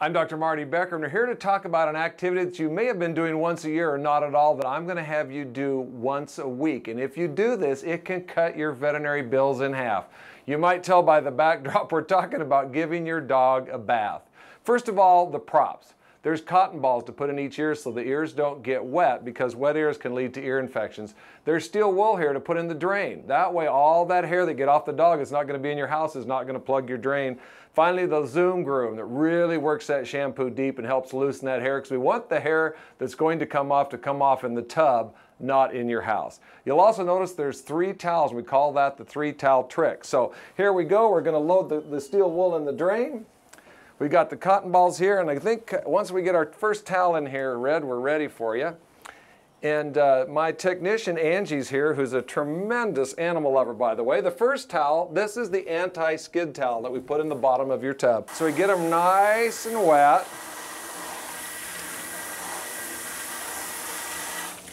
I'm Dr. Marty Becker, and we're here to talk about an activity that you may have been doing once a year or not at all that I'm going to have you do once a week. And if you do this, it can cut your veterinary bills in half. You might tell by the backdrop we're talking about giving your dog a bath. First of all, the props. There's cotton balls to put in each ear so the ears don't get wet, because wet ears can lead to ear infections. There's steel wool hair to put in the drain. That way all that hair that get off the dog is not going to be in your house, is not going to plug your drain. Finally, the Zoom groom that really works that shampoo deep and helps loosen that hair, because we want the hair that's going to come off in the tub, not in your house. You'll also notice there's 3 towels. We call that the 3-towel trick. So here we go. We're going to load the steel wool in the drain. We've got the cotton balls here, and I think once we get our first towel in here, Red, we're ready for you. And my technician, Angie's here, who's a tremendous animal lover, by the way. The first towel, this is the anti-skid towel that we put in the bottom of your tub. So we get them nice and wet.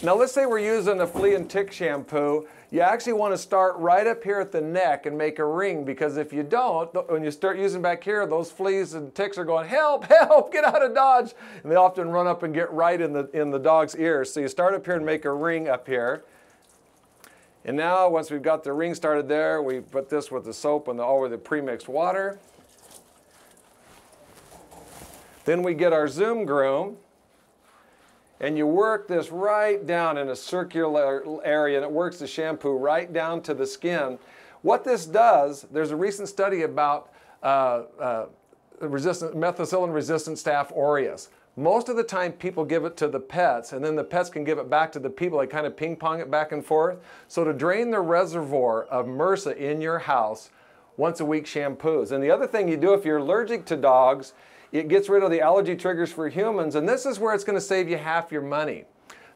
Now let's say we're using a flea and tick shampoo. You actually want to start right up here at the neck and make a ring, because if you don't, when you start using back here, those fleas and ticks are going, help, help, get out of Dodge. And they often run up and get right in the dog's ears. So you start up here and make a ring up here. And now once we've got the ring started there, we put this with the soap and over the pre-mixed water. Then we get our Zoom groom. And you work this right down in a circular area, and it works the shampoo right down to the skin. What this does, there's a recent study about methicillin-resistant Staph aureus. Most of the time people give it to the pets, and then the pets can give it back to the people. They kind of ping-pong it back and forth. So to drain the reservoir of MRSA in your house, once a week shampoos. And the other thing you do if you're allergic to dogs, it gets rid of the allergy triggers for humans, and this is where it's going to save you half your money.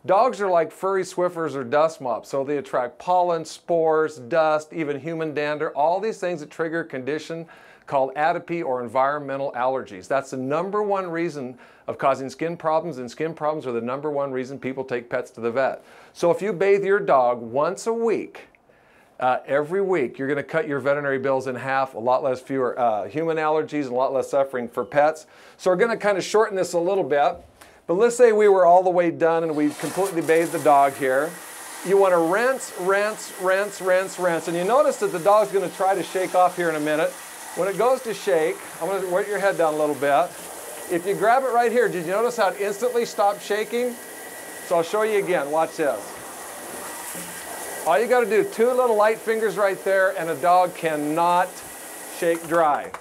Dogs are like furry Swiffers or dust mops, so they attract pollen, spores, dust, even human dander, all these things that trigger a condition called atopy or environmental allergies. That's the #1 reason of causing skin problems, and skin problems are the #1 reason people take pets to the vet. So if you bathe your dog once a week, every week, you're going to cut your veterinary bills in half, fewer human allergies, and a lot less suffering for pets. So we're going to kind of shorten this a little bit. But let's say we were all the way done and we've completely bathed the dog here. You want to rinse, rinse, rinse, rinse, rinse. And you notice that the dog's going to try to shake off here in a minute. When it goes to shake, I'm going to wet your head down a little bit. If you grab it right here, did you notice how it instantly stopped shaking? So I'll show you again. Watch this. All you got to do, 2 little light fingers right there, and a dog cannot shake dry.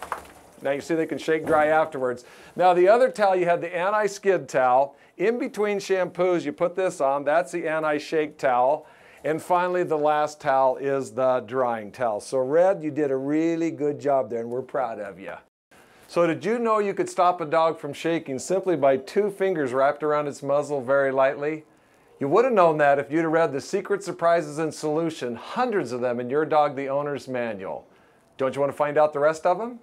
Now you see they can shake dry afterwards. Now the other towel, you had the anti-skid towel. In between shampoos, you put this on. That's the anti-shake towel. And finally, the last towel is the drying towel. So Red, you did a really good job there, and we're proud of you. So did you know you could stop a dog from shaking simply by 2 fingers wrapped around its muzzle very lightly? You would have known that if you'd have read the Secret Surprises and Solution, hundreds of them in Your Dog the Owner's Manual. Don't you want to find out the rest of them?